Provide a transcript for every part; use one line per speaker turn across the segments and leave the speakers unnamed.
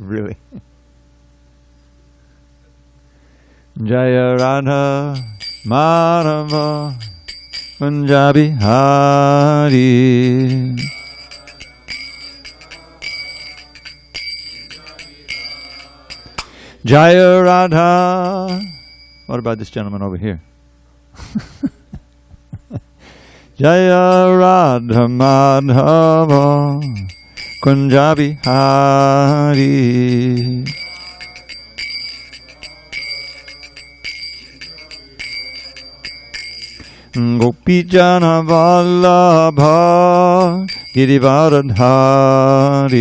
Really. Jaya Radha Madhava Punjabi Hari. Jaya Radha. What about this gentleman over here? Jaya Radha Madhava Punjabi Hari. Gopi Jana Vallabha Girivaradhari.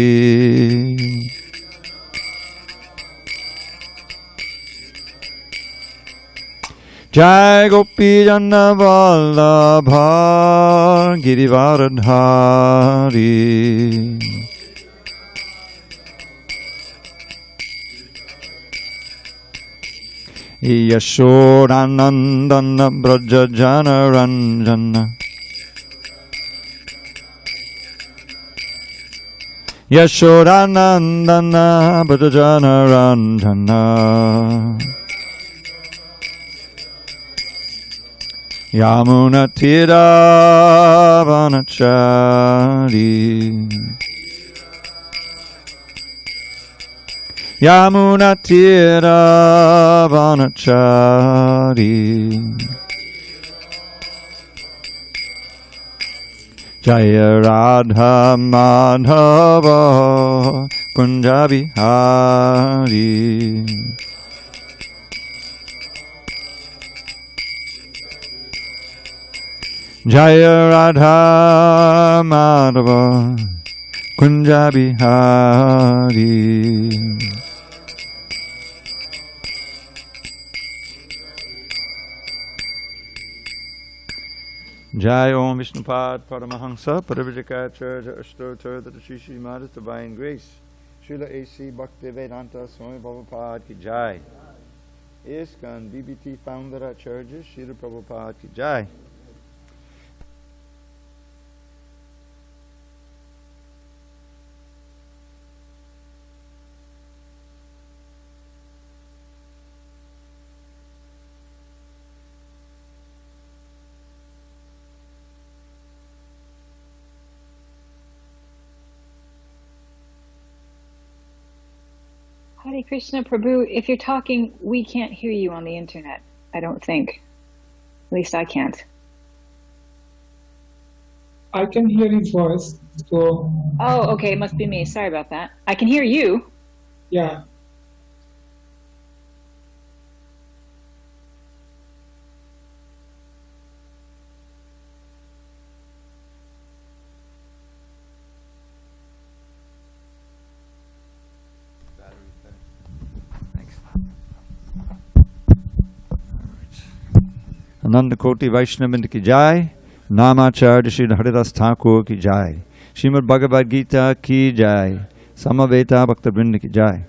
Jai Gopi Jana Vallabha Girivaradhari. Yashodanandana Braja Jana Ranjana. Yashodanandana Braja Jana Ranjana. Yamuna Tira Vanachari. Yamuna Tira Vanachari. Jaya Radha Madhava Punjabi Hari. Jaya Radha Madhava Punjabi Hari. Jai Om Vishnupad Paramahansa Parivajikacharya Ashtotar Dadashi Srimad Divine Grace Srila A.C. Bhaktivedanta Swami Prabhupada Ki Jai. ISKCON BBT Founder Acharya Srila Prabhupada Ki Jai.
Hare Krishna Prabhu, if you're talking, we can't hear you on the internet, I don't think. At least I can't.
I can hear his voice, so...
Oh, okay, it must be me. Sorry about that. I can hear you.
Yeah.
Ananda Koti Vaishnavinda Ki Jai. Namacharya Shri Haridas Thakur Ki Jai. Srimad Bhagavad Gita Ki Jai. Samaveta Bhakta Vrinda Ki Jai.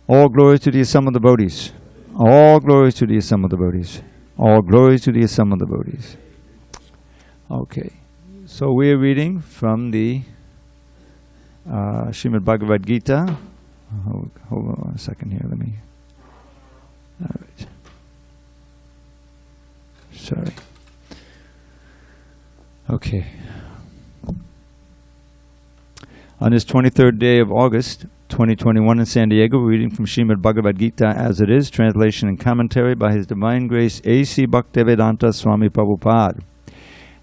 All glories to the assembled devotees. All glories to the assembled devotees. All glories to the assembled devotees. Okay, so we are reading from the Srimad Bhagavad Gita. Hold on a second here, let me... All right. Sorry. Okay. On this 23rd day of August, 2021 in San Diego, we're reading from Srimad Bhagavad Gita as it is, translation and commentary by His Divine Grace A.C. Bhaktivedanta Swami Prabhupada.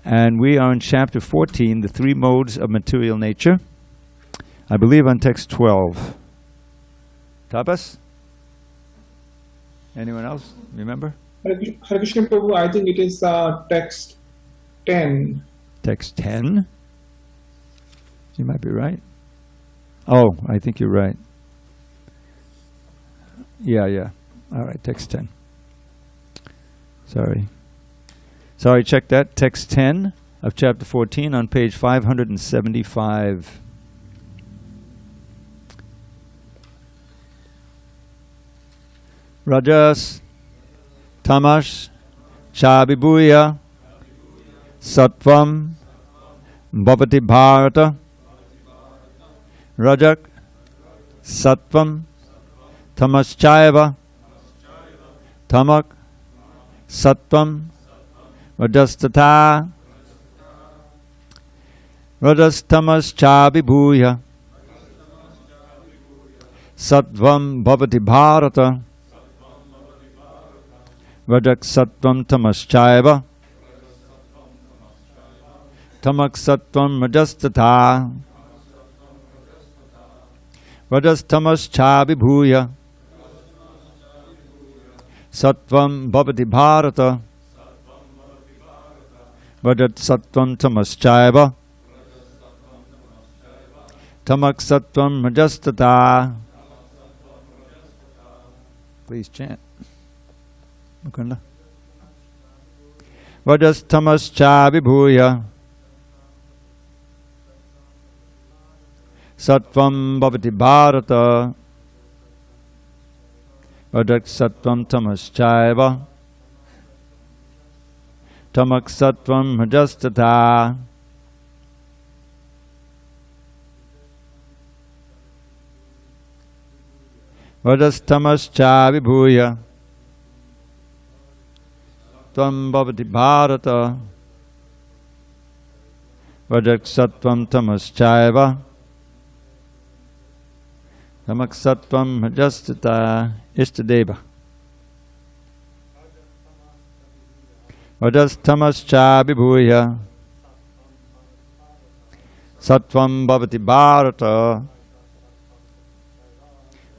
And we are in chapter 14, the three modes of material nature. I believe on text 12. Tapas? Anyone else? Remember?
Hare Krishna Prabhu, I think it is text 10.
Text 10? You might be right. Oh, I think you're right. Yeah. All right, text 10. Sorry, check that. Text 10 of chapter 14 on page 575. Rajas, Tamas, Chabibuya, Sattvam, Bhavati Bharata, Rajak, Sattvam Tamaschaiva Tamak Sattvam Rajastata Rajastamascha Sattvam Bhavati Bharata Rajak Sattvam Tamaschaiva Tamak Sattvam Rajastata Rajastamascha Vibhuya Sattvam Bhavati Bharata Rajat Sattvam Tamaschaiva Tamak Sattvam Rajastata. Please chant. Mukunda. Rajastamascha Vibhuya Sattvam Bhavati Bharata Rajak Sattvam Tamaschaiva Tamak Sattvam Rajastata. Rajastamascha Vibhuya Tvam Bhavati Bharata Rajak Sattvam Tamaschaiva Tamak Sattvam Rajastata. Ishtadeva. Rajastamascha Vibhuya Sattvam Bhavati Bharata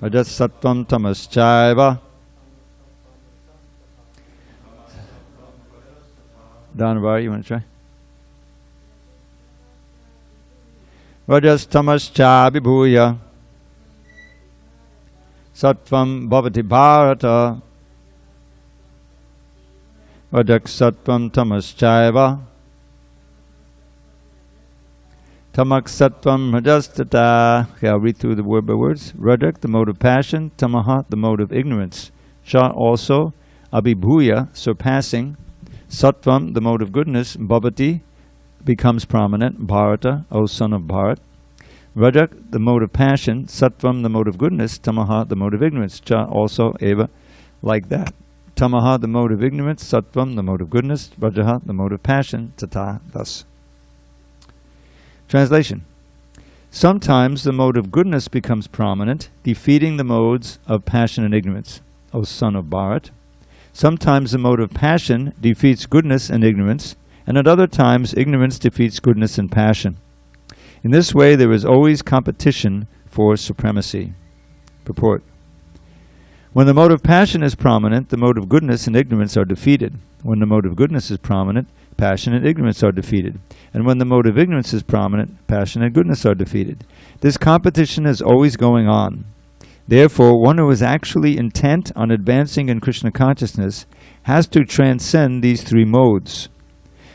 Rajas Sattvam Tamaschaiva. Dhanavar, you want to try? Rajas Tamascha Vibhuya Sattvam Bhavati Bharata Rajak Sattvam Tamaschaiva Tamak Sattvam Rajastata. Okay, I'll read through the word by words. Rajak, the mode of passion. Tamaha, the mode of ignorance. Cha, also. Abhibhuya, surpassing. Sattvam, the mode of goodness. Bhavati, becomes prominent. Bharata, O son of Bharat. Rajak, the mode of passion. Sattvam, the mode of goodness. Tamaha, the mode of ignorance. Cha, also. Eva, like that. Tamaha, the mode of ignorance. Sattvam, the mode of goodness. Rajaha, the mode of passion. Tata, thus. Translation. Sometimes the mode of goodness becomes prominent, defeating the modes of passion and ignorance, O son of Bharat. Sometimes the mode of passion defeats goodness and ignorance, and at other times ignorance defeats goodness and passion. In this way there is always competition for supremacy. Purport. When the mode of passion is prominent, the mode of goodness and ignorance are defeated. When the mode of goodness is prominent, passion and ignorance are defeated. And when the mode of ignorance is prominent, passion and goodness are defeated. This competition is always going on. Therefore, one who is actually intent on advancing in Krishna consciousness has to transcend these three modes.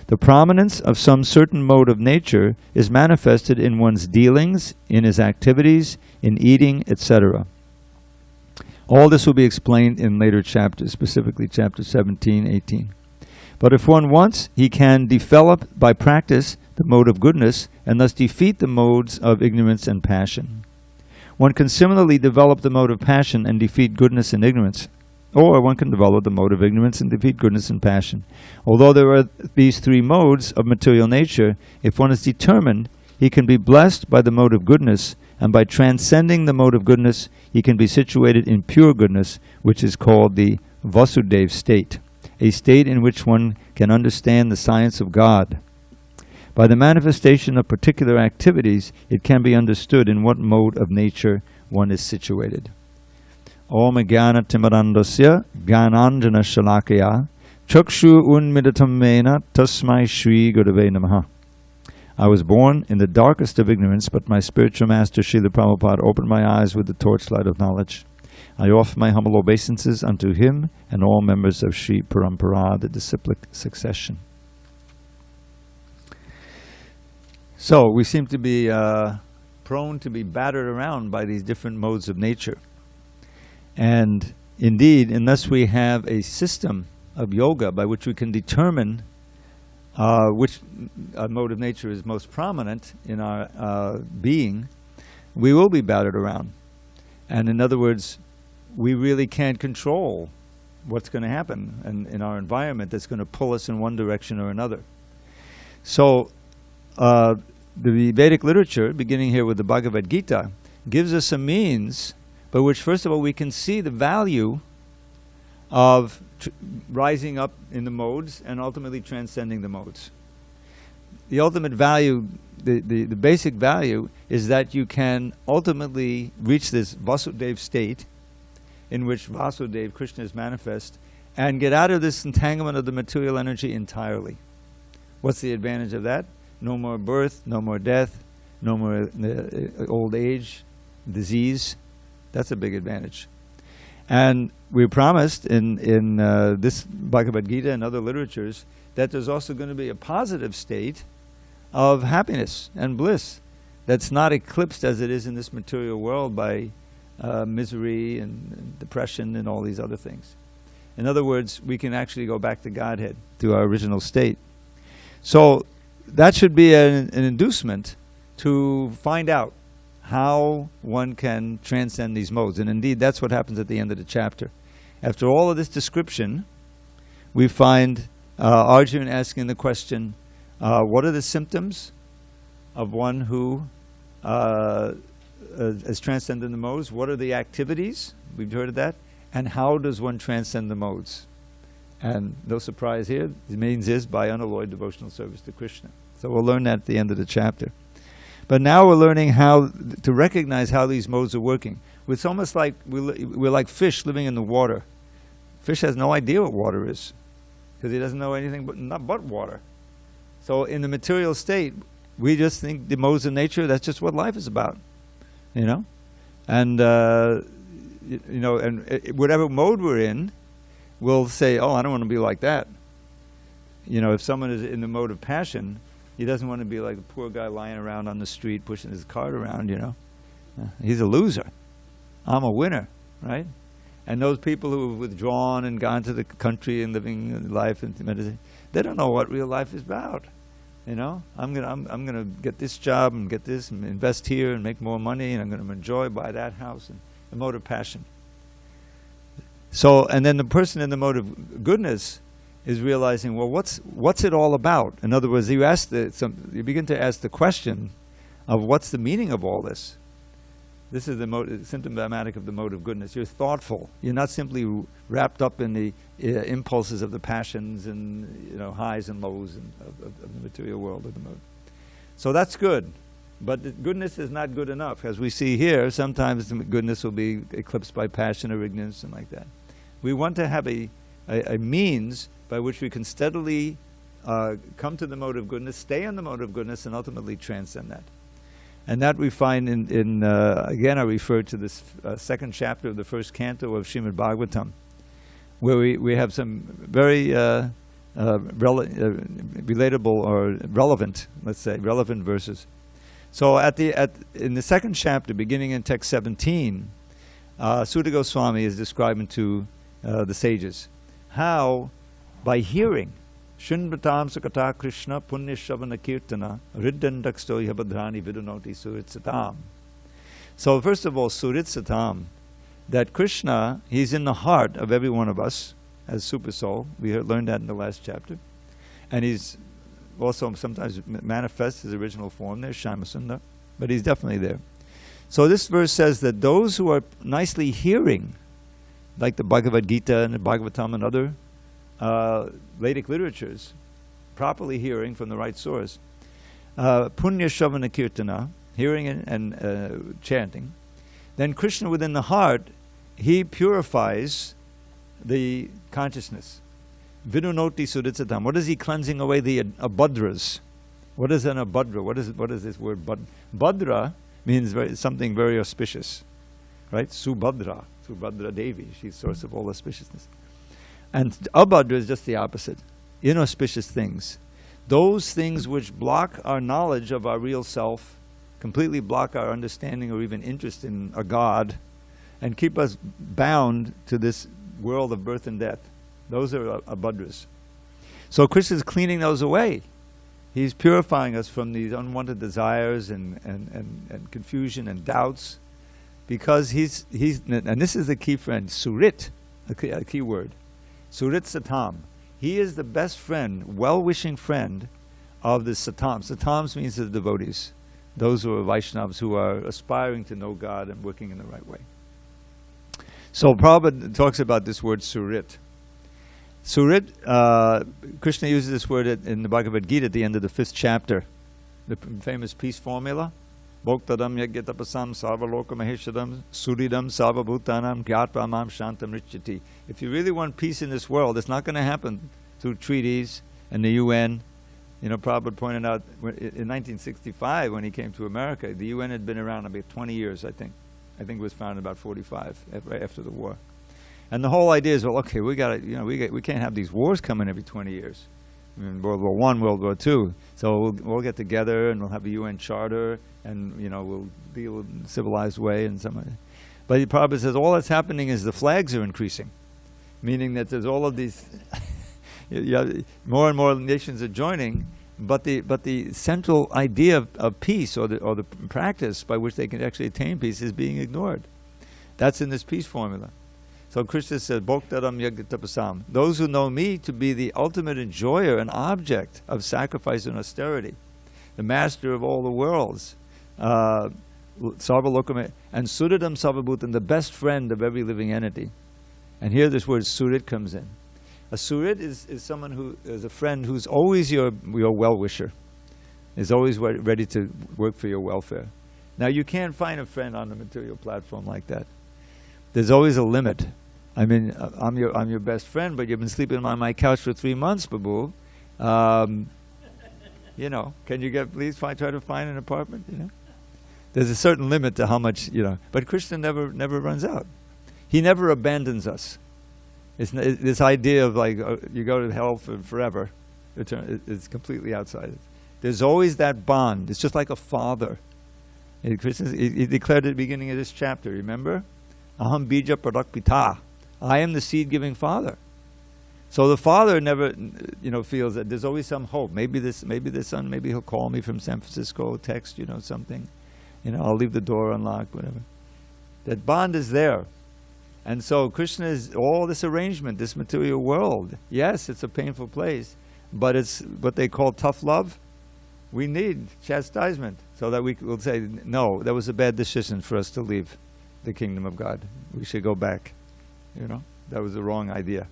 The prominence of some certain mode of nature is manifested in one's dealings, in his activities, in eating, etc. All this will be explained in later chapters, specifically chapters 17, 18. But if one wants, he can develop by practice the mode of goodness and thus defeat the modes of ignorance and passion. One can similarly develop the mode of passion and defeat goodness and ignorance. Or one can develop the mode of ignorance and defeat goodness and passion. Although there are these three modes of material nature, if one is determined, he can be blessed by the mode of goodness, and by transcending the mode of goodness, he can be situated in pure goodness, which is called the Vasudev state, a state in which one can understand the science of God. By the manifestation of particular activities, it can be understood in what mode of nature one is situated. Om Jnana Timarandasya Jnananjana Shalakaya Chakshu Unmidatam Mena Tasmai Shri Gurave Namaha. I was born in the darkest of ignorance, but my spiritual master Srila Prabhupada opened my eyes with the torchlight of knowledge. I offer my humble obeisances unto him and all members of Sri Parampara, the disciplic succession. So, we seem to be prone to be battered around by these different modes of nature. And indeed, unless we have a system of yoga by which we can determine which mode of nature is most prominent in our being, we will be battered around. And in other words, we really can't control what's going to happen in our environment that's going to pull us in one direction or another. So the Vedic literature, beginning here with the Bhagavad Gita, gives us a means by which, first of all, we can see the value of rising up in the modes and ultimately transcending the modes. The ultimate value, the basic value, is that you can ultimately reach this Vasudeva state in which Vasudeva, Krishna, is manifest, and get out of this entanglement of the material energy entirely. What's the advantage of that? No more birth, no more death, no more old age, disease. That's a big advantage. And we promised in this Bhagavad Gita and other literatures that there's also going to be a positive state of happiness and bliss that's not eclipsed as it is in this material world by misery and depression and all these other things. In other words, we can actually go back to Godhead, to our original state. So that should be an inducement to find out how one can transcend these modes. And indeed, that's what happens at the end of the chapter. After all of this description, we find Arjuna asking the question, what are the symptoms of one who has transcended the modes? What are the activities? We've heard of that. And how does one transcend the modes? And no surprise here, the means is by unalloyed devotional service to Krishna. So we'll learn that at the end of the chapter. But now we're learning how to recognize how these modes are working. It's almost like we're like fish living in the water. Fish has no idea what water is because he doesn't know anything but water. So in the material state, we just think the modes of nature, that's just what life is about, you know? And, you know, and whatever mode we're in, we'll say, oh, I don't want to be like that. You know, if someone is in the mode of passion, he doesn't want to be like a poor guy lying around on the street pushing his cart around, you know. He's a loser. I'm a winner, right? And those people who have withdrawn and gone to the country and living life and meditation, they don't know what real life is about. You know, I'm gonna get this job and get this and invest here and make more money, and I'm gonna enjoy, buy that house, and the mode of passion. So, and then the person in the mode of goodness is realizing, well, what's it all about? In other words, you begin to ask the question of what's the meaning of all this. This is the symptomatic of the mode of goodness. You're thoughtful. You're not simply wrapped up in the impulses of the passions and, you know, highs and lows of the material world of the mode. So that's good. But the goodness is not good enough. As we see here, sometimes the goodness will be eclipsed by passion or ignorance and like that. We want to have a means by which we can steadily come to the mode of goodness, stay on the mode of goodness, and ultimately transcend that. And that we find in again, I refer to this second chapter of the first canto of Srimad Bhagavatam, where we have some very relatable or relevant, let's say, relevant verses. So in the second chapter, beginning in text 17, Sutta Goswami is describing to the sages how, by hearing, Shinvatam Sukata Kṛṣṇa Punya Shavana Kirtana Riddandaksto Yabhadrani Vidunoti Suritsatam. So first of all, Suritsatam, that Krishna, he's in the heart of every one of us as Super Soul. We learned that in the last chapter. And he's also sometimes manifests his original form there, Shyamasundar, but he's definitely there. So this verse says that those who are nicely hearing, like the Bhagavad Gita and the Bhagavatam and other Vedic literatures, properly hearing from the right source, Punya Shavana Kirtana, hearing and chanting, then Krishna within the heart, he purifies the consciousness. Vidunoti Suritsatam. What is he cleansing away? The abhadras. What is an abhadra? What is this word? Bhadra means something very auspicious, right? Subhadra Devi. She's source of all auspiciousness. And abhadra is just the opposite. Inauspicious things. Those things which block our knowledge of our real self, completely block our understanding or even interest in a God, and keep us bound to this world of birth and death. Those are abhadras. So Krishna is cleaning those away. He's purifying us from these unwanted desires and confusion and doubts because he's, and this is the key friend, Surit, a key word. Surit Satam. He is the best friend, well-wishing friend of the Satams. Satams means the devotees, those who are Vaishnavas, who are aspiring to know God and working in the right way. So Prabhupada talks about this word Surit. Surit, Krishna uses this word in the Bhagavad Gita at the end of the 5th chapter, the famous peace formula. Bhoktadam yagyatapasam sarvaloka maheshadam suridam sarvabhutanam gyatva mam shantam richati. If you really want peace in this world, it's not going to happen through treaties and the UN. You know, Prabhupada pointed out in 1965 when he came to America, the UN had been around about 20 years, I think. I think it was founded about 45 after the war. And the whole idea is, well, okay, we can't have these wars coming every 20 years. I mean, World War I, World War II. So we'll get together and we'll have a UN charter and, you know, we'll deal in a civilized way and some. But the Prabhupada says all that's happening is the flags are increasing, meaning that there's all of these, more and more nations are joining, but the central idea of peace or the practice by which they can actually attain peace is being ignored. That's in this peace formula. So Krishna says, Bhoktaram yagyatapasam. Those who know me to be the ultimate enjoyer and object of sacrifice and austerity, the master of all the worlds, Sarvalokam, and Suridam Sarvabhutam, the best friend of every living entity. And here this word Surit comes in. A Surit is someone who is a friend who's always your well-wisher, is always ready to work for your welfare. Now you can't find a friend on a material platform like that. There's always a limit. I mean, I'm your best friend, but you've been sleeping on my couch for 3 months, Babu. You know, can you please try to find an apartment? You know, there's a certain limit to how much, you know. But Krishna never runs out. He never abandons us. This idea of like you go to hell for forever, it's completely outside it. There's always that bond. It's just like a father. Krishna, he declared at the beginning of this chapter. Remember, Aham bija pradak pita. I am the seed-giving father. So the father never, you know, feels that there's always some hope. Maybe this son, maybe he'll call me from San Francisco, text, you know, something. You know, I'll leave the door unlocked, whatever. That bond is there. And so Krishna is all this arrangement, this material world. Yes, it's a painful place, but it's what they call tough love. We need chastisement so that we will say, no, that was a bad decision for us to leave the kingdom of God. We should go back. You know, that was the wrong idea.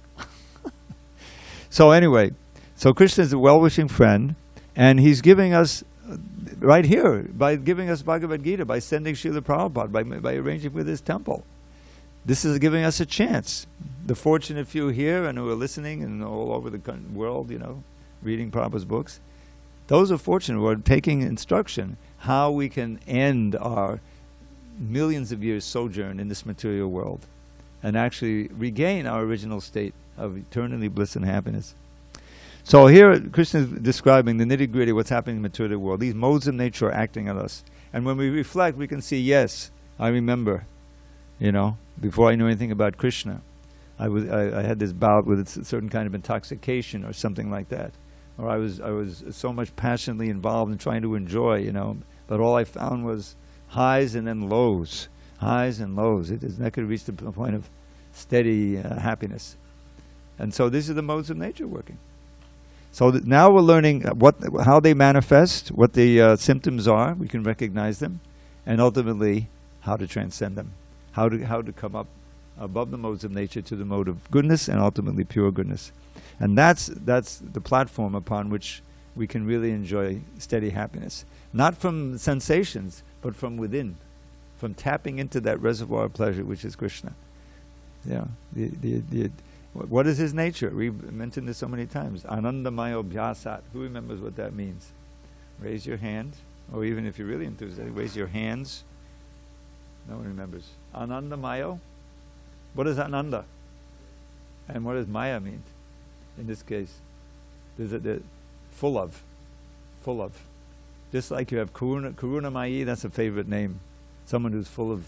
So anyway, so Krishna is a well-wishing friend, and he's giving us, right here, by giving us Bhagavad Gita, by sending Srila Prabhupada, by arranging with his temple. This is giving us a chance. The fortunate few here and who are listening and all over the world, you know, reading Prabhupada's books, those are fortunate who are taking instruction how we can end our millions of years sojourn in this material world and actually regain our original state of eternally bliss and happiness. So here Krishna is describing the nitty-gritty, what's happening in the material world. These modes of nature are acting on us. And when we reflect, we can see, yes, I remember, you know, before I knew anything about Krishna, I had this bout with a certain kind of intoxication or something like that. Or I was so much passionately involved in trying to enjoy, you know, but all I found was highs and then lows, highs and lows. It is not going to reach the point of steady happiness. And so these are the modes of nature working. So now we're learning how they manifest, what the symptoms are, we can recognize them, and ultimately how to transcend them, how to come up above the modes of nature to the mode of goodness and ultimately pure goodness. And that's the platform upon which we can really enjoy steady happiness. Not from sensations, but from within, from tapping into that reservoir of pleasure, which is Krishna. Yeah, what is his nature? We've mentioned this so many times. Anandamayo bhyasat. Who remembers what that means? Raise your hand, or even if you're really enthusiastic, raise your hands. No one remembers. Anandamayo. What is Ananda? And what does Maya mean? In this case, there's full of. Just like you have Karunamayi, that's a favorite name. Someone who's full of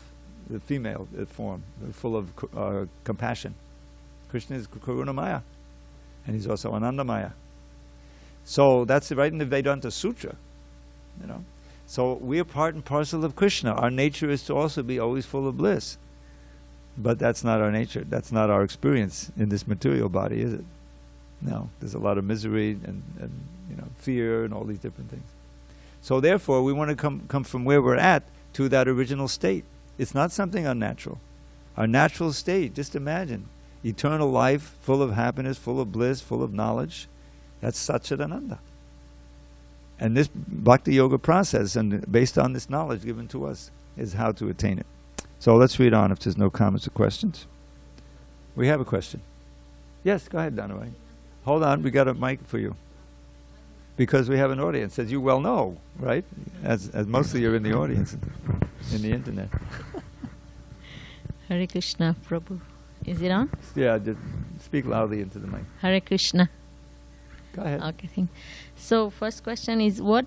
the female form, full of compassion. Krishna is Karunamaya, and he's also Anandamaya. So that's right in the Vedanta Sutra, you know. So we are part and parcel of Kṛṣṇa. Our nature is to also be always full of bliss. But that's not our nature. That's not our experience in this material body, is it? No. There's a lot of misery and fear and all these different things. So therefore, we want to come from where we're at to that original state. It's not something unnatural. Our natural state, just imagine, eternal life, full of happiness, full of bliss, full of knowledge. That's Satchidananda. And this Bhakti Yoga process, and based on this knowledge given to us, is how to attain it. So let's read on if there's no comments or questions. We have a question. Yes, go ahead, Dhanaway. Hold on, we got a mic for you. Because we have an audience, as you well know, right? As mostly you're in the audience, in the internet.
Hare Krishna, Prabhu. Is it on?
Yeah, just speak loudly into the mic.
Hare Krishna.
Go ahead.
Okay, thank. So first question is, what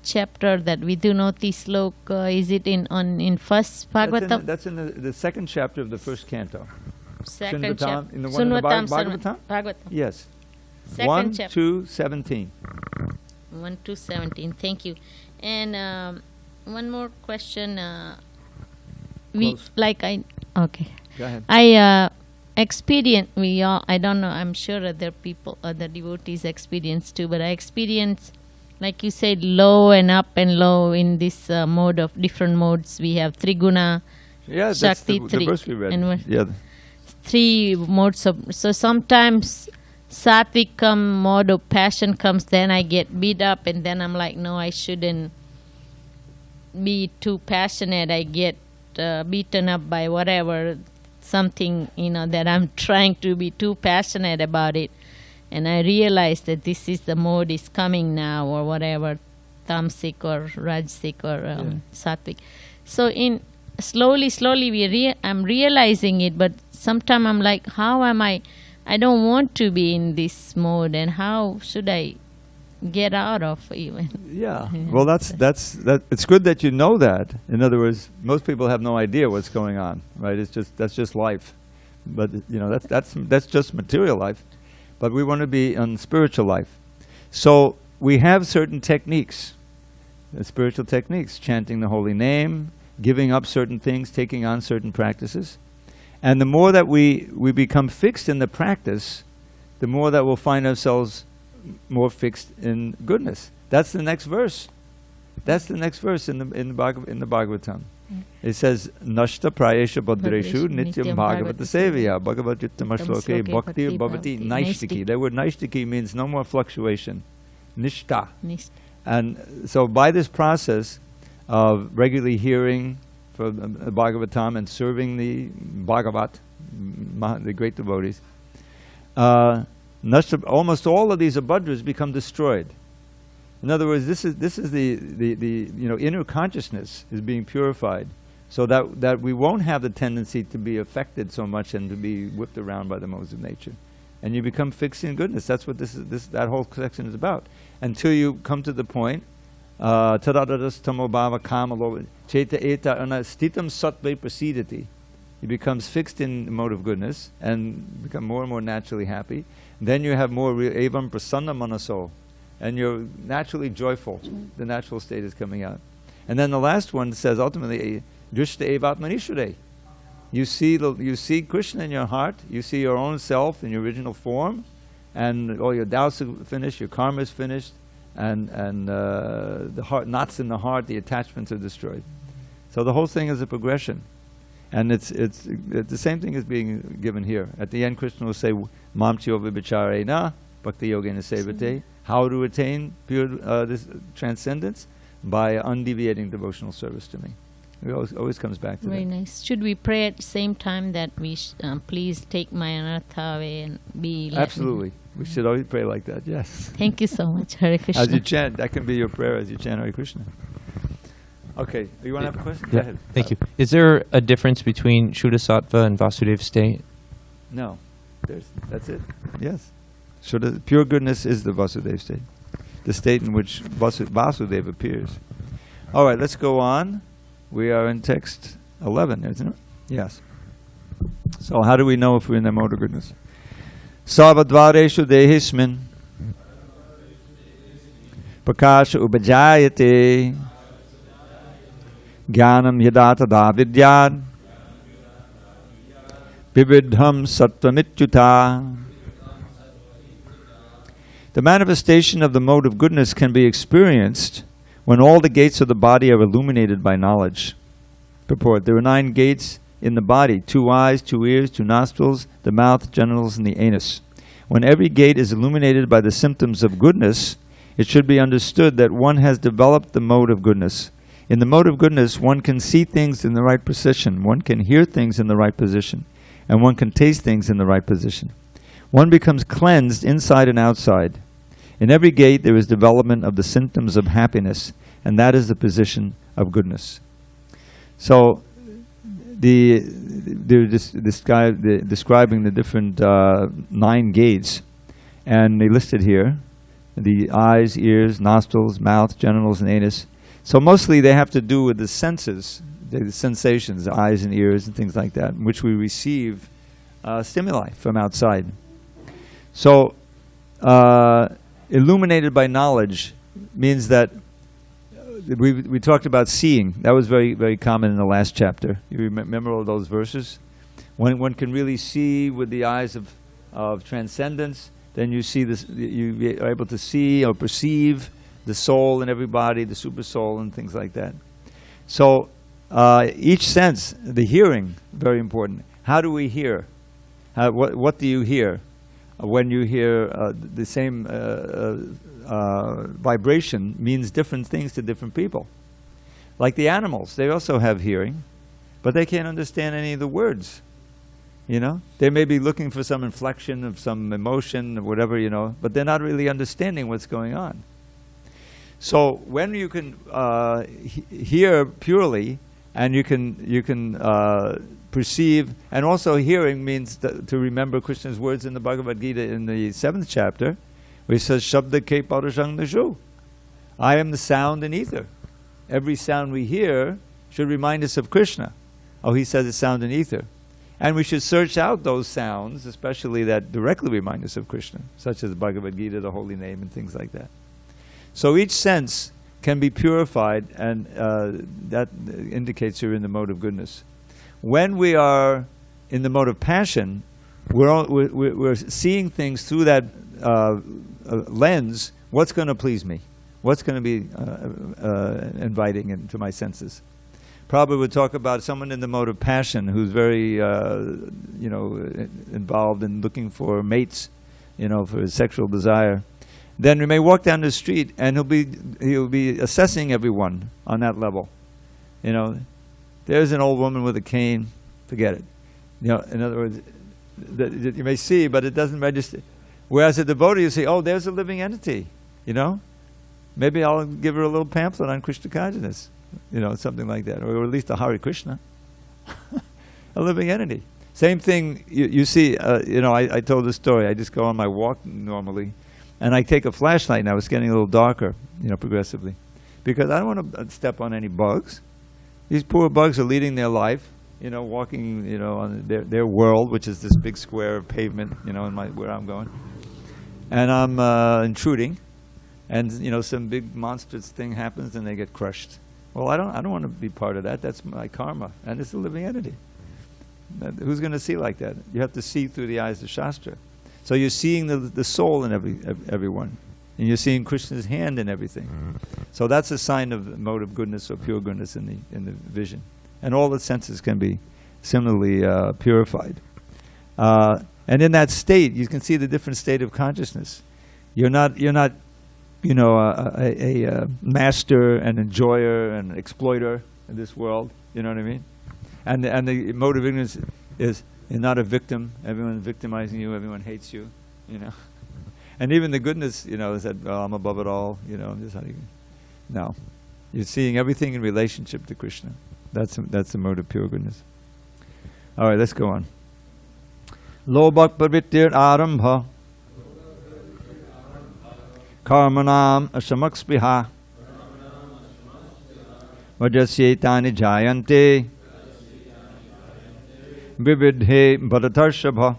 chapter that we do not this slok, is it in first Bhagavatam?
That's in the second chapter of the first canto.
Second chapter.
In the one in the Bhagavatam?
Bhagavatam.
Yes.
Second
1
chapter.
to 17.
1 to 17. Thank you. And one more question.
Close.
Okay.
Go ahead.
I experience. I don't know. I'm sure other people, other devotees experience too. But I experience, like you said, low and up and low in this mode of different modes. We have three guna,
Yeah, that's
Shakti
the
three,
verse we read.
and
Yeah.
three modes of. So sometimes Satvikam mode of passion comes, then I get beat up, and then I'm like, no, I shouldn't be too passionate. I get beaten up by whatever, something, that I'm trying to be too passionate about it. And I realize that this is the mode is coming now, or whatever, tamasic or rajasic or sattvic. So in slowly I'm realizing it, but sometimes I'm like, how am I don't want to be in this mode, and how should I get out of even?
Yeah. Well, that's it's good that you know that. In other words, most people have no idea what's going on, right? That's just life. But that's just material life. But we want to be on spiritual life. So we have certain techniques, spiritual techniques, chanting the holy name, giving up certain things, taking on certain practices. And the more that we become fixed in the practice, the more that we'll find ourselves more fixed in goodness. That's the next verse. That's the next verse in the Bhagavatam. It says, Nashta prayesha badreshu nityam bhagavata sevya bhagavad gita mashloke bhakti bhavati naishtiki. That word naishtiki means no more fluctuation. Nishta. And so by this process of regularly hearing from the Bhagavatam and serving the Bhagavat, the great devotees, almost all of these abhadras become destroyed. In other words, this is the inner consciousness is being purified, so that we won't have the tendency to be affected so much and to be whipped around by the modes of nature, and you become fixed in goodness. That's what that whole section is about. Until you come to the point, tadadadas tamobhava kamalo cheta eta anastitam sattve prasidati. He becomes fixed in the mode of goodness and become more and more naturally happy. Then you have more evam prasanna manaso, and you're naturally joyful. The natural state is coming out. And then the last one says ultimately, drishta evatmanishure. You see Kṛṣṇa in your heart. You see your own self in your original form, and all your doubts are finished, your karma is finished, and the heart, knots in the heart, the attachments are destroyed. So the whole thing is a progression. And it's the same thing is being given here. At the end, Kṛṣṇa will say, Mamchyo vibhacharena bhakti yogena sevate. How to attain pure this transcendence? By undeviating devotional service to me. It always comes back to that.
Very nice. Should we pray at the same time that we please take my anartha away and be...
Absolutely. We should always pray like that, yes.
Thank you so much, Hare Krishna.
As you chant, that can be your prayer as you chant Hare Krishna. Okay, you want to have a question?
Yeah.
Go ahead.
Thank you. Is there a difference between Shuddha Sattva and Vasudeva state?
No. That's it. Yes. So the pure goodness is the Vasudeva state. The state in which Vasudeva appears. All right, let's go on. We are in text 11, isn't it? Yes. So how do we know if we're in the mode of goodness? Sarvadvareshu dehismin prakasha ubhajayate Jnanam yada tada vidyad vividham sattvamityuta. The manifestation of the mode of goodness can be experienced when all the gates of the body are illuminated by knowledge. Purport. There are 9 gates in the body: 2 eyes, 2 ears, 2 nostrils, the mouth, genitals, and the anus. When every gate is illuminated by the symptoms of goodness, it should be understood that one has developed the mode of goodness. In the mode of goodness, one can see things in the right position, one can hear things in the right position, and one can taste things in the right position. One becomes cleansed inside and outside. In every gate there is development of the symptoms of happiness, and that is the position of goodness. So, they're describing the different 9 gates, and they listed here the eyes, ears, nostrils, mouth, genitals, and anus. So mostly they have to do with the senses, the sensations, the eyes and ears and things like that, in which we receive stimuli from outside. So, illuminated by knowledge means that we talked about seeing. That was very, very common in the last chapter. You remember all those verses? When one can really see with the eyes of transcendence, then you see this. You are able to see or perceive the soul in everybody, the super soul, and things like that. So each sense, the hearing, very important. How do we hear? What do you hear? When you hear the same vibration means different things to different people. Like the animals, they also have hearing, but they can't understand any of the words. You know, they may be looking for some inflection of some emotion or whatever, you know, but they're not really understanding what's going on. So when you can hear purely, and you can perceive, and also hearing means to remember Krishna's words in the Bhagavad Gita in the 7th chapter, where he says, Shabda ke parashang nashu. I am the sound and ether. Every sound we hear should remind us of Kṛṣṇa. Oh, he says it's sound and ether. And we should search out those sounds, especially that directly remind us of Kṛṣṇa, such as Bhagavad Gita, the holy name, and things like that. So each sense can be purified, and that indicates you're in the mode of goodness. When we are in the mode of passion, we're seeing things through that lens. What's going to please me? What's going to be inviting into my senses? Probably would talk about someone in the mode of passion who's very, involved in looking for mates, for his sexual desire. Then we may walk down the street and he'll be assessing everyone on that level. There's an old woman with a cane, forget it. In other words, you may see, but it doesn't register. Whereas a devotee, you say, oh, there's a living entity, Maybe I'll give her a little pamphlet on Krishna consciousness, something like that, or at least a Hare Krishna, a living entity. Same thing, you see, I told this story. I just go on my walk normally, and I take a flashlight. Now it's getting a little darker, progressively, because I don't want to step on any bugs. These poor bugs are leading their life, walking, on their world, which is this big square of pavement, where I'm going, and I'm intruding, and some big monstrous thing happens, and they get crushed. Well, I don't want to be part of that. That's my karma, and it's a living entity. Who's going to see like that? You have to see through the eyes of Shastra. So you're seeing the soul in everyone, and you're seeing Krishna's hand in everything. So that's a sign of mode of goodness or pure goodness in the vision, and all the senses can be similarly purified. And in that state, you can see the different state of consciousness. You're not a master and enjoyer and exploiter in this world. You know what I mean? And the mode of ignorance is you're not a victim. Everyone's victimizing you. Everyone hates you. And even the goodness, is that, well, I'm above it all. No, you're seeing everything in relationship to Krishna. That's the mode of pure goodness. All right, let's go on. Lobak pavittir arambha karmanam ashamakspiha vajasyetani jayante vividhe bharatarshabha.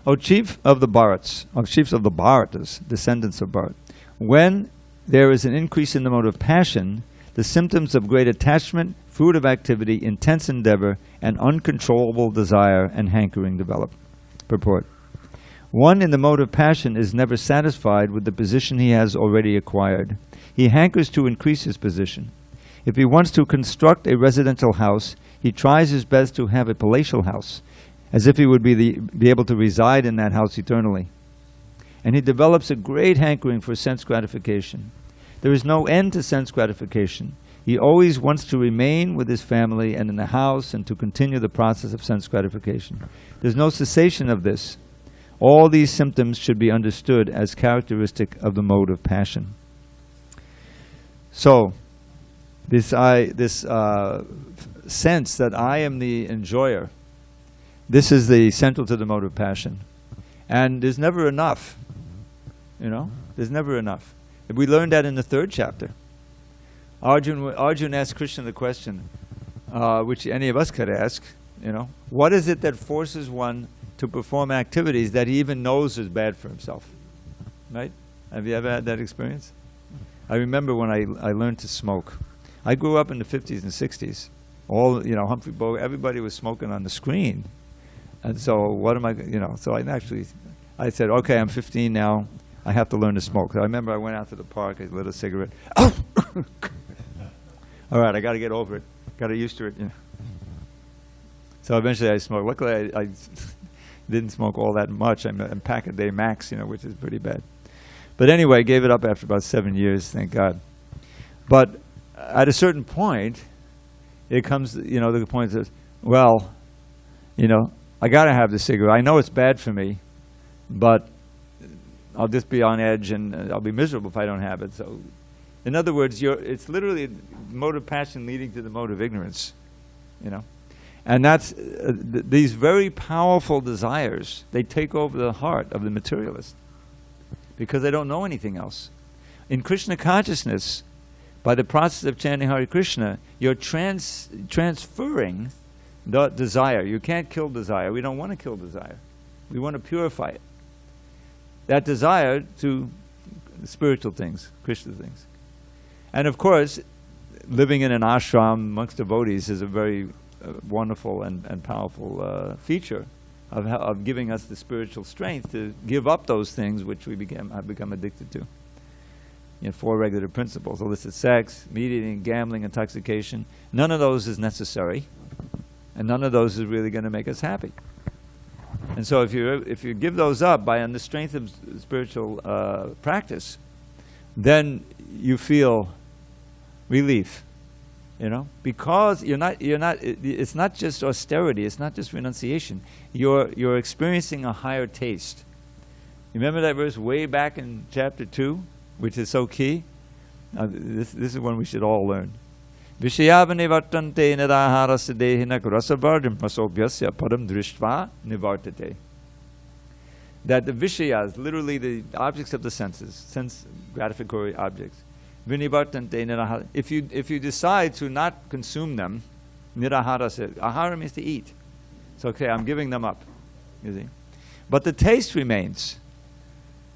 O chief of the Bharats, or chiefs of the Bharatas, descendants of Bharat, when there is an increase in the mode of passion, the symptoms of great attachment, fruit of activity, intense endeavor, and uncontrollable desire and hankering develop. Purport. One in the mode of passion is never satisfied with the position he has already acquired. He hankers to increase his position. If he wants to construct a residential house, he tries his best to have a palatial house, as if he would be able to reside in that house eternally. And he develops a great hankering for sense gratification. There is no end to sense gratification. He always wants to remain with his family and in the house and to continue the process of sense gratification. There's no cessation of this. All these symptoms should be understood as characteristic of the mode of passion. So, this sense that I am the enjoyer, this is the central to the mode of passion. And there's never enough. There's never enough. We learned that in the 3rd chapter. Arjun asked Krishna the question, which any of us could ask, what is it that forces one to perform activities that he even knows is bad for himself? Right? Have you ever had that experience? I remember when I learned to smoke. I grew up in the 50s and 60s. Humphrey Bogart, everybody was smoking on the screen. And so what am I, so I said, okay, I'm 15 now. I have to learn to smoke. So I remember I went out to the park, I lit a cigarette. All right, I got to get over it. Got to used to it. So eventually I smoked. Luckily I didn't smoke all that much. I'm a pack a day max, which is pretty bad. But anyway, I gave it up after about 7 years, thank God. But at a certain point, it comes, the point that, well, I got to have the cigarette. I know it's bad for me, but I'll just be on edge and I'll be miserable if I don't have it. So, in other words, it's literally the mode of passion leading to the mode of ignorance, And that's, these very powerful desires, they take over the heart of the materialist because they don't know anything else. In Krishna consciousness, by the process of chanting Hare Krishna, you're transferring the desire. You can't kill desire. We don't want to kill desire. We want to purify it. That desire to spiritual things, Krishna things. And of course, living in an ashram amongst devotees is a very wonderful and powerful feature of giving us the spiritual strength to give up those things which we have become addicted to. 4 regular principles: illicit sex, meat eating, gambling, intoxication. None of those is necessary, and none of those is really going to make us happy. And so if you give those up on the strength of spiritual practice, then you feel relief, because it's not just austerity, it's not just renunciation. You're experiencing a higher taste. You remember that verse way back in chapter 2, which is so key? This is one we should all learn. Vishayavane vartante niraharasya dehinak rasabhardam prasobhyasya padam drishtva nivartate. That the vishayas, literally the objects of the senses, sense gratificatory objects, vinivartante nirahara. If you decide to not consume them, niraharasya, ahara means to eat. It's okay, I'm giving them up. You see? But the taste remains.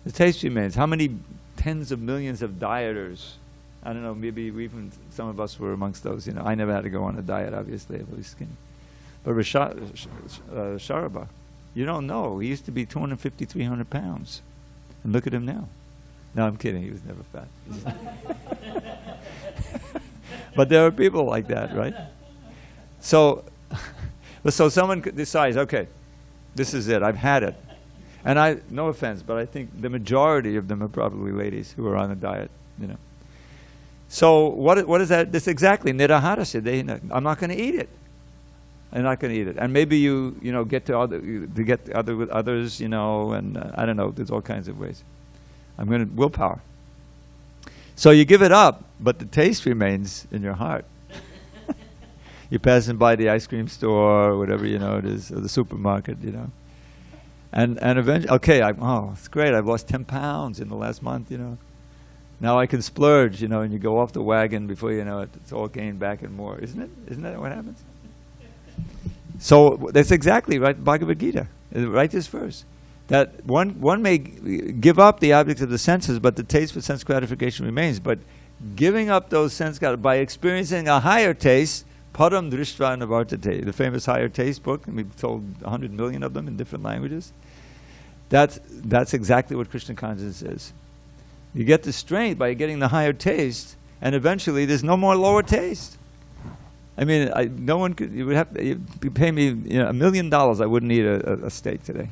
The taste remains. How many tens of millions of dieters? I don't know, maybe even some of us were amongst those. I never had to go on a diet, obviously, I was skinny. But Sharaba, you don't know. He used to be 250, 300 pounds. And look at him now. No, I'm kidding. He was never fat. But there are people like that, right? So someone decides, okay, this is it. I've had it. And no offense, but I think the majority of them are probably ladies who are on a diet, So what is that? This exactly, niraharasya. I'm not going to eat it. I'm not going to eat it. And maybe you get to with others, and I don't know. There's all kinds of ways. I'm going to willpower. So you give it up, but the taste remains in your heart. You're passing by the ice cream store or whatever it is, or the supermarket, And eventually, okay, it's great. I've lost 10 pounds in the last month, Now I can splurge, and you go off the wagon before you know it. It's all gained back and more, isn't it? Isn't that what happens? So that's exactly right. Bhagavad Gita, right? This verse, that one may give up the objects of the senses, but the taste for sense gratification remains. But giving up those sense by experiencing a higher taste, param drishtva navartate, the famous higher taste book, and we've sold 100 million of them in different languages. That's exactly what Krishna consciousness is. You get the strength by getting the higher taste, and eventually there's no more lower taste. I mean, no one could. You would have to. You pay me, $1 million. I wouldn't eat a steak today.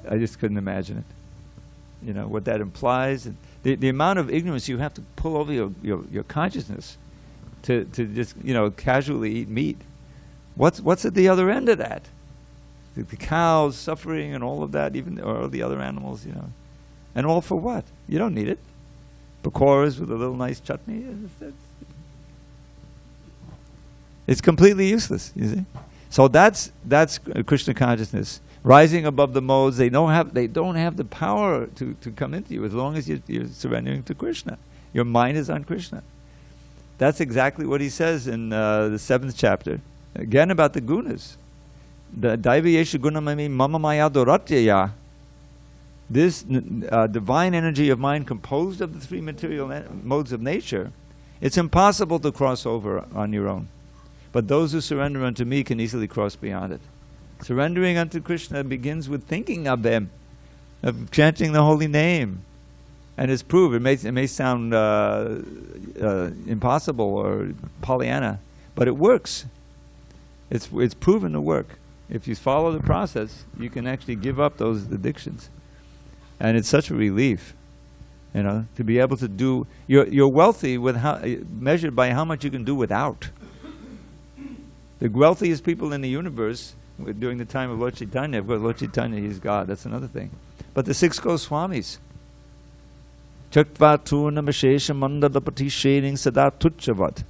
I just couldn't imagine it. What that implies. The amount of ignorance you have to pull over your consciousness to just casually eat meat. What's at the other end of that? The cows suffering and all of that, or the other animals, and all for what? You don't need it. Pakoras with a little nice chutney. It's completely useless. You see. So that's Krishna consciousness. Rising above the modes, they don't have the power to come into you as long as you're surrendering to Krishna. Your mind is on Krishna. That's exactly what he says in the 7th chapter. Again about the gunas. The Daivayesha gunamami mama maya doratyaya. This divine energy of mind composed of the 3 material modes of nature, it's impossible to cross over on your own. But those who surrender unto me can easily cross beyond it. Surrendering unto Krishna begins with thinking of them, of chanting the holy name. And it's proved. It may sound impossible or Pollyanna, but it works. It's proven to work. If you follow the process, you can actually give up those addictions. And it's such a relief, to be able to do. You're wealthy measured by how much you can do without. The wealthiest people in the universe during the time of Lord Chaitanya, of course, Lord Chaitanya, he's God. That's another thing. But the 6 Goswamis, Chaktva Turnamashesha Mandala Patisharing Sada Tuchavat,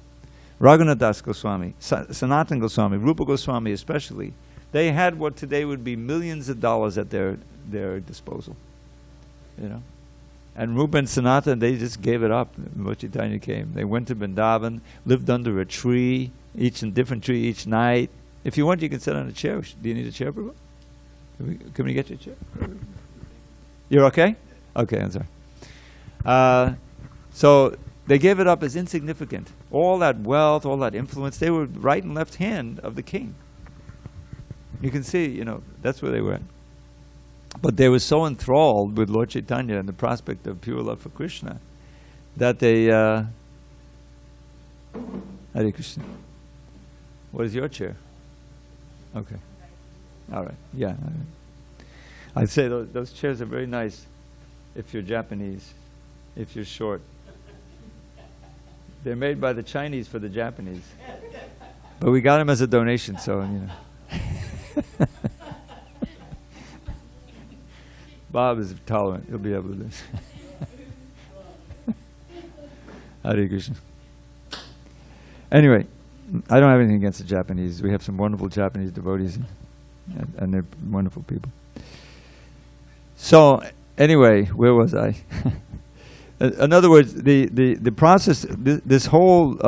Raghunath Das Goswami, Sanatan Goswami, Rupa Goswami especially, they had what today would be millions of dollars at their disposal. And Rupa and Sanatan, they just gave it up when Lord Chaitanya came. They went to Vrindavan, lived under a tree, each in different tree each night. If you want, you can sit on a chair. Do you need a chair, Prabhu? Can we get you a chair? You're okay? Okay, I'm sorry. So they gave it up as insignificant. All that wealth, all that influence, they were right and left hand of the king. You can see, that's where they were. But they were so enthralled with Lord Chaitanya and the prospect of pure love for Krishna that they... Hare Krishna. What is your chair? Okay. All right. Yeah. I'd say those chairs are very nice if you're Japanese, if you're short. They're made by the Chinese for the Japanese. But we got them as a donation, so, Bob is tolerant. He'll be able to do this. Hare Krishna. Anyway, I don't have anything against the Japanese. We have some wonderful Japanese devotees, and they're wonderful people. So, anyway, where was I? In other words, the process, this whole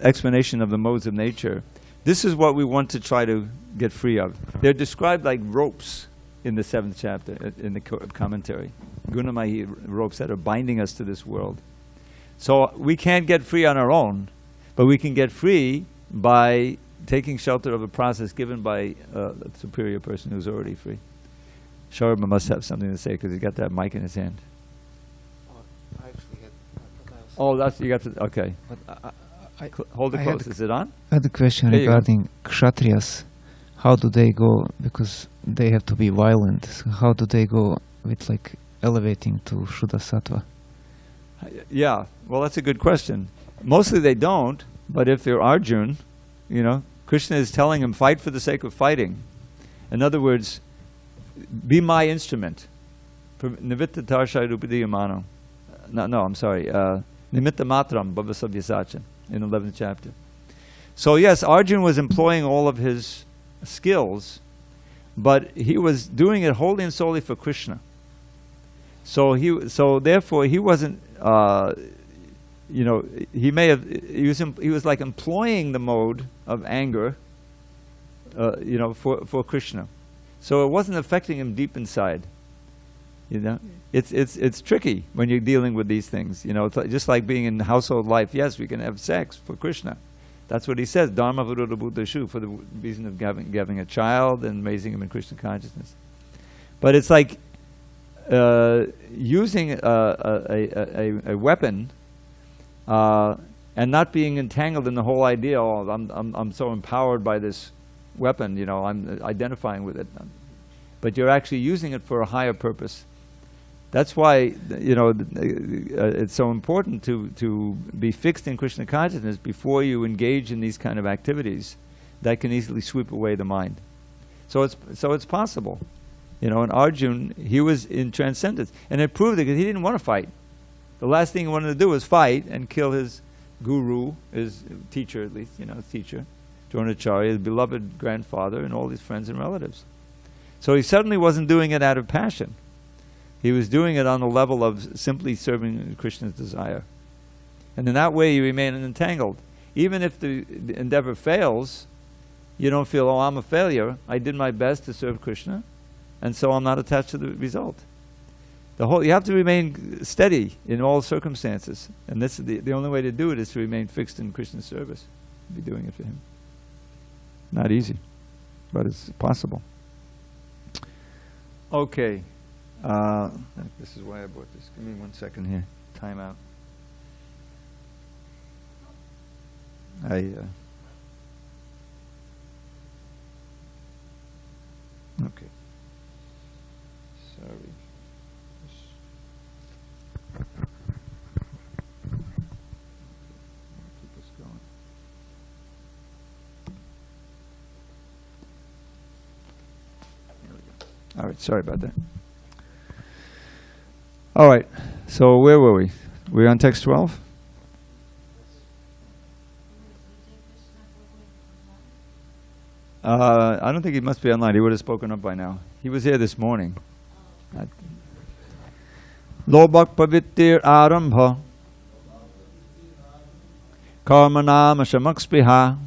explanation of the modes of nature, this is what we want to try to get free of. They're described like ropes in the 7th chapter, in the commentary. Gunamahi ropes that are binding us to this world. So we can't get free on our own, but we can get free by taking shelter of a process given by a superior person who's already free. Sharma must have something to say because he's got that mic in his hand.
I actually had.
Oh, that's you got to. Okay.
But
Hold it close. Is it on?
I had a question regarding Kshatriyas. How do they go? Because they have to be violent. So how do they go with elevating to Shuddha Sattva?
Yeah. Well, that's a good question. Mostly they don't. But if they're Arjun, Krishna is telling him, fight for the sake of fighting. In other words, be my instrument. Nivitta tarshai rupadiyamano. No, I'm sorry. Nimitta matram bhavasavyasacha in 11th chapter. So yes, Arjun was employing all of his skills, but he was doing it wholly and solely for Krishna. So therefore he wasn't, he was like employing the mode of anger, for Krishna. So it wasn't affecting him deep inside. You know, it's tricky when you're dealing with these things. You know, it's just like being in household life. Yes, we can have sex for Kṛṣṇa. That's what he says. Dharma viruddha buddhashu, for the reason of having a child and raising him in Krishna consciousness. But it's like using a weapon and not being entangled in the whole idea. Oh, I'm so empowered by this weapon. You know, I'm identifying with it. But you're actually using it for a higher purpose. That's why, you know, it's so important to be fixed in Krishna consciousness before you engage in these kind of activities that can easily sweep away the mind. So it's possible. You know, and Arjun, he was in transcendence. And it proved it because he didn't want to fight. The last thing he wanted to do was fight and kill his guru, his teacher at least, you know, his teacher, Dronacharya, his beloved grandfather, and all his friends and relatives. So he certainly wasn't doing it out of passion. He was doing it on the level of simply serving Krishna's desire. And in that way you remain entangled. Even if the endeavor fails, you don't feel, oh, I'm a failure. I did my best to serve Krishna, and so I'm not attached to the result. You have to remain steady in all circumstances. And this is the only way to do it is to remain fixed in Krishna's service. Be doing it for him. Not easy, but it's possible. Okay. This is why I bought this. Give me 1 second here. Time out. Okay. Sorry. Keep this going. There we go. All right. Sorry about that. All right, so where were we? We were on text 12? I don't think he must be online. He would have spoken up by now. He was here this morning. Lobak pavittir arambha karmanam shamakspiha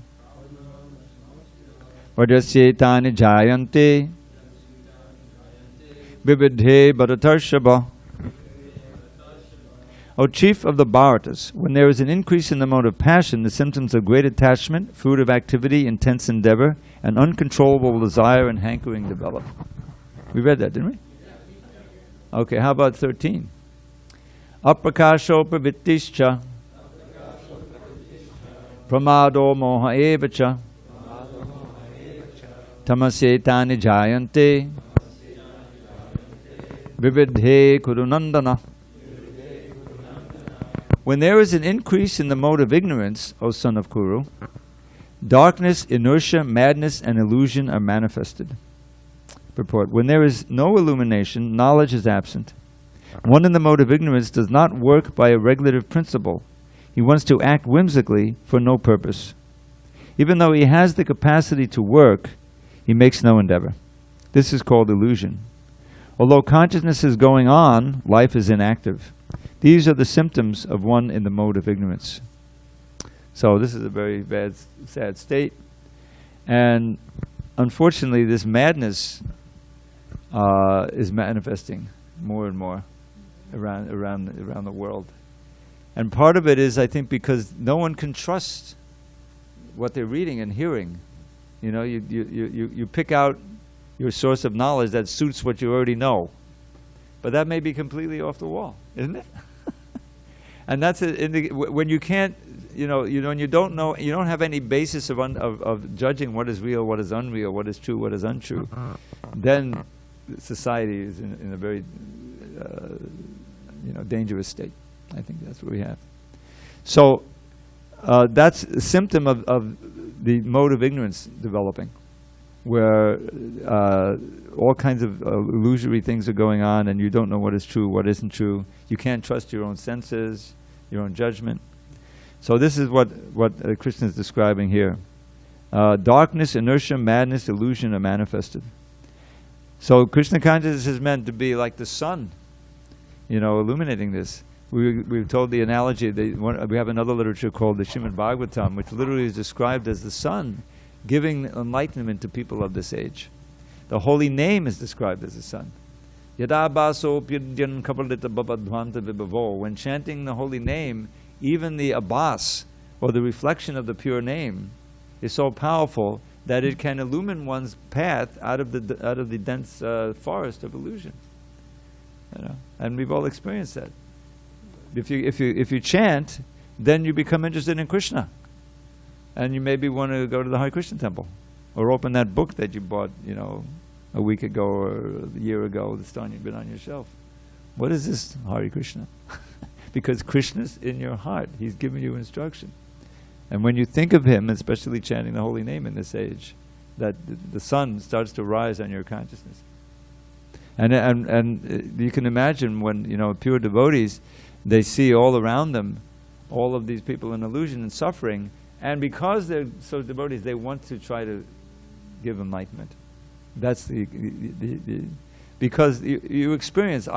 vajasyetani jayante vividhe bharatarshaba. O chief of the Bharatas, when there is an increase in the mode of passion, the symptoms of great attachment, fruit of activity, intense endeavor, and uncontrollable desire and hankering develop. We read that, didn't we? Okay, how about 13? Aprakasho pravittischa pramado moha evacha tamasetani jayante vividhe kurunandana. When there is an increase in the mode of ignorance, O son of Kuru, darkness, inertia, madness, and illusion are manifested. Purport. When there is no illumination, knowledge is absent. One in the mode of ignorance does not work by a regulative principle. He wants to act whimsically for no purpose. Even though he has the capacity to work, he makes no endeavor. This is called illusion. Although consciousness is going on, life is inactive. These are the symptoms of one in the mode of ignorance. So this is a very bad, sad state. And unfortunately, this madness is manifesting more and more around the world. And part of it is, I think, because no one can trust what they're reading and hearing. You know, you pick out your source of knowledge that suits what you already know. But that may be completely off the wall, isn't it? And that's when you can't, when you don't know, you don't have any basis of judging what is real, what is unreal, what is true, what is untrue. Then society is in a very, dangerous state. I think that's what we have. So that's a symptom of the mode of ignorance developing, where all kinds of illusory things are going on, and you don't know what is true, what isn't true. You can't trust your own senses, your own judgment. So this is what Krishna is describing here. Darkness, inertia, madness, illusion are manifested. So Krishna consciousness is meant to be like the sun, illuminating this. We've told the analogy, we have another literature called the Srimad Bhagavatam, which literally is described as the sun giving enlightenment to people of this age. The holy name is described as the sun. Yada baso pyudyan kapalita babadhvanta vibhavo. When chanting the holy name, even the abhas, or the reflection of the pure name, is so powerful that it can illumine one's path out of the dense forest of illusion. You know, and we've all experienced that. If you chant, then you become interested in Kṛṣṇa, and you maybe want to go to the Hare Krishna temple, or open that book that you bought, you know, a week ago or a year ago that's been on your shelf. What is this Hare Krishna? Because Krishna's in your heart. He's giving you instruction. And when you think of him, especially chanting the holy name in this age, that the sun starts to rise on your consciousness. And you can imagine when, you know, pure devotees, they see all around them all of these people in illusion and suffering, and because they're so devotees, they want to try to give enlightenment. That's because you experience,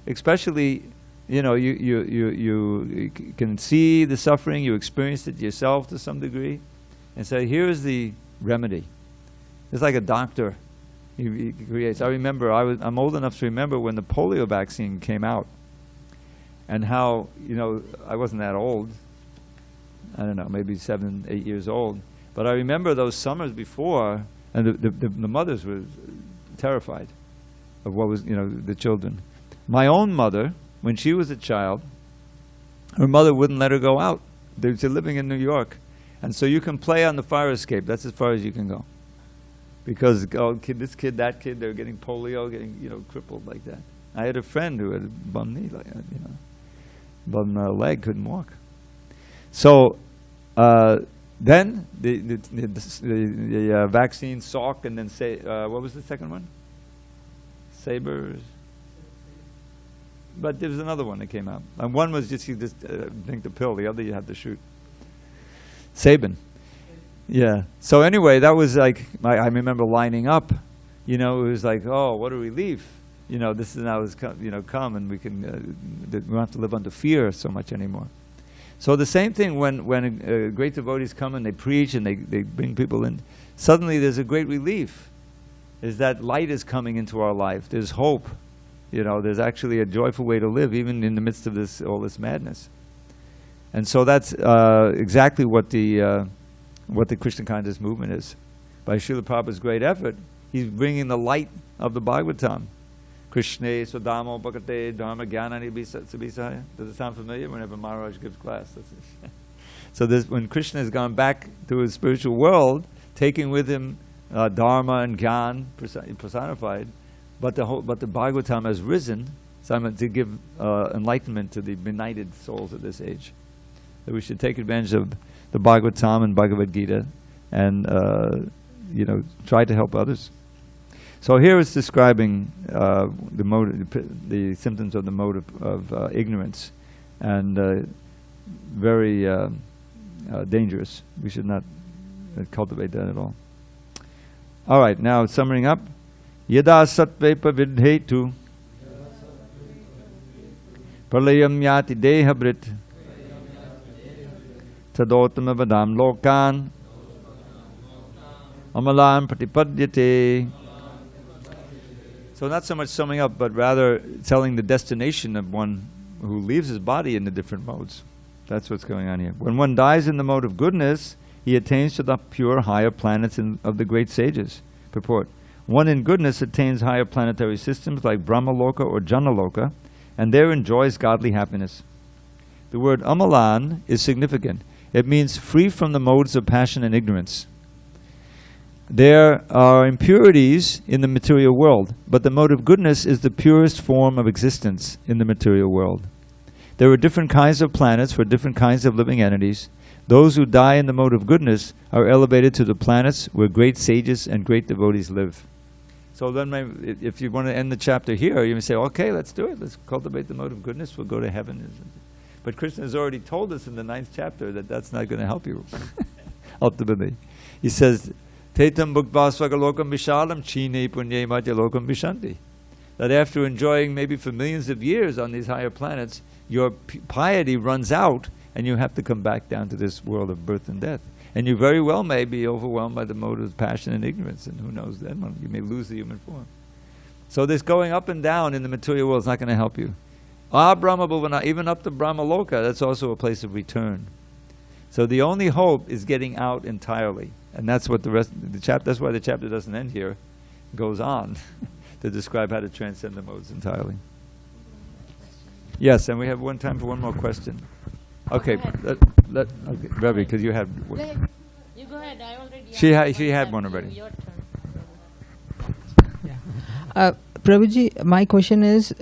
especially, you know, you can see the suffering, you experience it yourself to some degree, and say, here's the remedy. It's like a doctor. He creates. I remember, I'm old enough to remember when the polio vaccine came out, and how, you know, I wasn't that old. I don't know, maybe 7, 8 years old. But I remember those summers before, and the mothers were terrified of what was, you know, the children. My own mother, when she was a child, her mother wouldn't let her go out. They're living in New York. And so you can play on the fire escape. That's as far as you can go. Because, oh, this kid, that kid, they're getting polio, getting, you know, crippled like that. I had a friend who had a bum knee, like that, you know, bum leg, couldn't walk. So then the vaccine Salk, and then what was the second one? Saber. But there was another one that came out. And one was just you just drink the pill. The other you had to shoot. Sabin. Yeah. So anyway, that was like I remember lining up. You know, it was like, oh, what a relief. You know, this is now has come, you know, come, and we can we don't have to live under fear so much anymore. So the same thing when great devotees come and they preach and they bring people in, suddenly there's a great relief. Is that light is coming into our life. There's hope. You know, there's actually a joyful way to live, even in the midst of all this madness. And so that's exactly what the Kṛṣṇa conscious movement is. By Srila Prabhupada's great effort, he's bringing the light of the Bhagavatam. Kṛṣṇa Swadhamo Bhakate Dharma Jnanani Sabisaya. Does it sound familiar? Whenever Maharaj gives class. So when Kṛṣṇa has gone back to his spiritual world, taking with him Dharma and Jnana personified, but the Bhagavatam has risen to give enlightenment to the benighted souls of this age. So we should take advantage of the Bhagavatam and Bhagavad Gita, and you know, try to help others. So here it's describing the symptoms of the mode of ignorance, and very dangerous. We should not cultivate that at all. All right, now summing up. Yada sattve pavidhetu pralayam yati dehabrit tadottama vadam lokan amalam pratipadyate. So not so much summing up, but rather telling the destination of one who leaves his body in the different modes. That's what's going on here. When one dies in the mode of goodness, he attains to the pure higher planets of the great sages. Purport. One in goodness attains higher planetary systems like Brahmaloka or Janaloka, and there enjoys godly happiness. The word amalan is significant. It means free from the modes of passion and ignorance. There are impurities in the material world, but the mode of goodness is the purest form of existence in the material world. There are different kinds of planets for different kinds of living entities. Those who die in the mode of goodness are elevated to the planets where great sages and great devotees live. So then if you want to end the chapter here, you may say, okay, let's do it. Let's cultivate the mode of goodness. We'll go to heaven. But Krishna has already told us in the 9th chapter that that's not going to help you, ultimately. He says, Tetam bhukva swagalokam vishalam chine punye madhyalokam vishanti. That after enjoying maybe for millions of years on these higher planets, your piety runs out and you have to come back down to this world of birth and death. And you very well may be overwhelmed by the mode of passion and ignorance, and who knows then, you may lose the human form. So this going up and down in the material world is not going to help you. Brahma bhuvana, even up to Brahma Loka, that's also a place of return. So the only hope is getting out entirely. And that's what the rest of the chapter, that's why the chapter doesn't end here. It goes on to describe how to transcend the modes entirely. Yes, and we have time for one more question. Okay, okay, Ravi, because you had.
Go ahead. You go ahead. I already.
She had one already.
Your turn.
Prabhuji, my question is,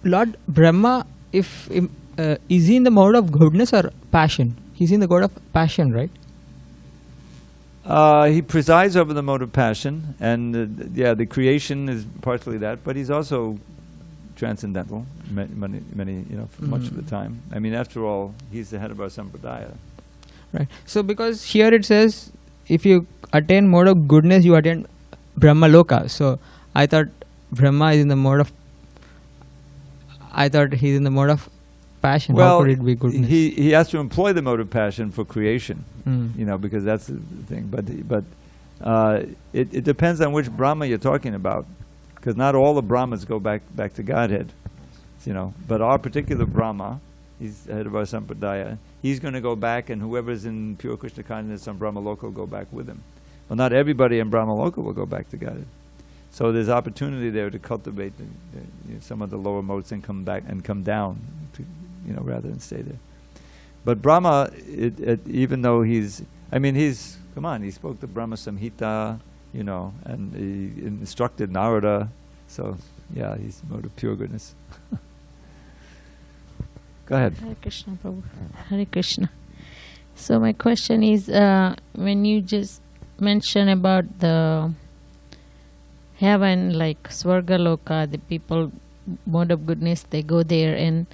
Lord Brahma, is he in the mode of goodness or passion? He's in the mode of passion, right?
He presides over the mode of passion, and the creation is partially that, but he's also transcendental, many much of the time. I mean, after all, he's the head of our sampradaya.
Right. So, because here it says, if you attain mode of goodness, you attain Brahma Loka. So, I thought Brahma is in the mode of. I thought he's in the mode of passion.
Well,
how could it be goodness?
he has to employ the mode of passion for creation, because that's the thing. But it depends on which Brahma you're talking about, because not all the Brahmas go back to Godhead, But our particular Brahma, he's the head of our sampradaya. He's going to go back, and whoever's in pure Krishna consciousness on Brahma Loka will go back with him. Well, not everybody in Brahma Loka will go back to Godhead. So there's opportunity there to cultivate some of the lower modes and come back and come down, rather than stay there. But Brahma, even though he spoke the Brahma Samhita, and he instructed Narada. So, yeah, he's mode of pure goodness. Go ahead.
Hare Krishna, Prabhu. Hare Krishna. So my question is, when you just mentioned about the heaven, like Swarga Loka, the people, mode of goodness, they go there, and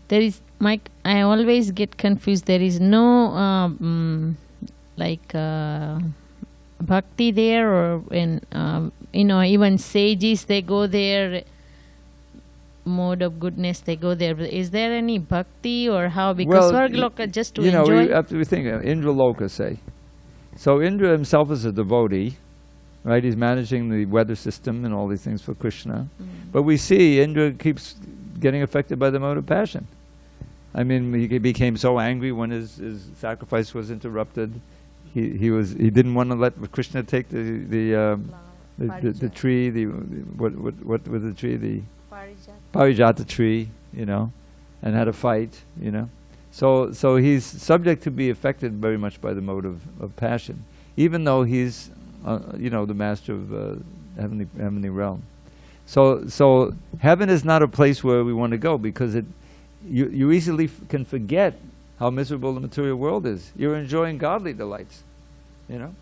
there is, I always get confused. There is no bhakti there, or even sages, they go there, mode of goodness, they go there. Is there any bhakti, or how? Because Swargaloka just to enjoy.
You have to think Indra Loka, say. So Indra himself is a devotee, right? He's managing the weather system and all these things for Krishna. But we see Indra keeps getting affected by the mode of passion. I mean, he became so angry when his sacrifice was interrupted. He didn't want to let Krishna take the tree. What was the tree? The Parijata tree, and had a fight, So he's subject to be affected very much by the mode of passion, even though he's, the master of heavenly realm. So heaven is not a place where we want to go, because you easily can forget how miserable the material world is. You're enjoying godly delights,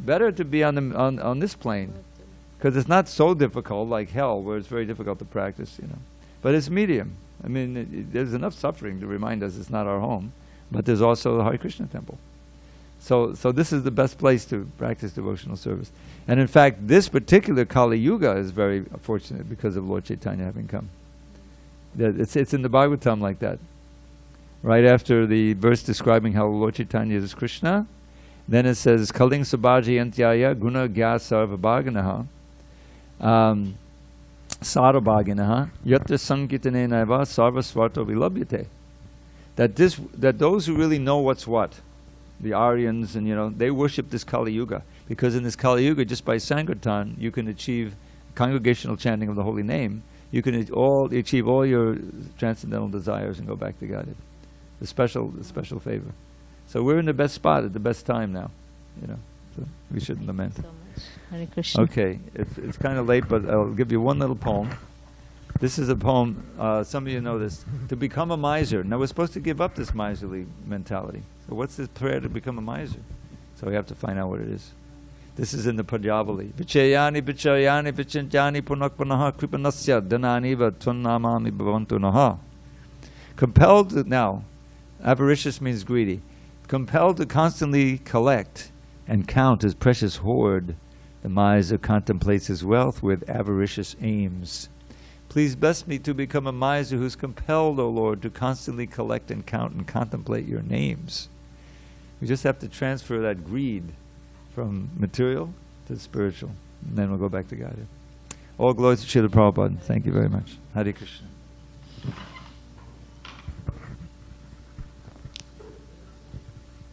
Better to be on this plane, because it's not so difficult like hell, where it's very difficult to practice, But it's medium. I mean, there's enough suffering to remind us it's not our home, but there's also the Hare Krishna temple. So this is the best place to practice devotional service. And in fact, this particular Kali Yuga is very fortunate because of Lord Chaitanya having come. It's in the Bhagavatam like that. Right after the verse describing how Lord Chaitanya is Krishna, then it says, Kaling Sabhaji Antyaya Guna Gya Sarva Bhaganaha Sarabhaginaha Yatra Sankitane Naiva Sarva Swarto Vilabhyate. That those who really know what's what, the Aryans, and they worship this Kali Yuga, because in this Kali Yuga, just by Sankirtan, you can achieve congregational chanting of the holy name. You can achieve all your transcendental desires and go back to God. The special favor. So we're in the best spot at the best time now, So we shouldn't lament.
Thank you so much. Hare Krishna.
Okay, it's kind of late, but I'll give you one little poem. This is a poem, some of you know this. To become a miser. Now we're supposed to give up this miserly mentality. So what's this prayer to become a miser? So we have to find out what it is. This is in the Padyavali. Vichayani vichayani vichintyani punakpanaha kripanasya dhanani va tvannamami bhavantu naha. Compelled to, now, avaricious means greedy. Compelled to constantly collect and count his precious hoard, the miser contemplates his wealth with avaricious aims. Please bless me to become a miser who's compelled, O Lord, to constantly collect and count and contemplate your names. We just have to transfer that greed from material to spiritual, and then we'll go back to God. All glory to Srila Prabhupada. Thank you very much. Hare Krishna.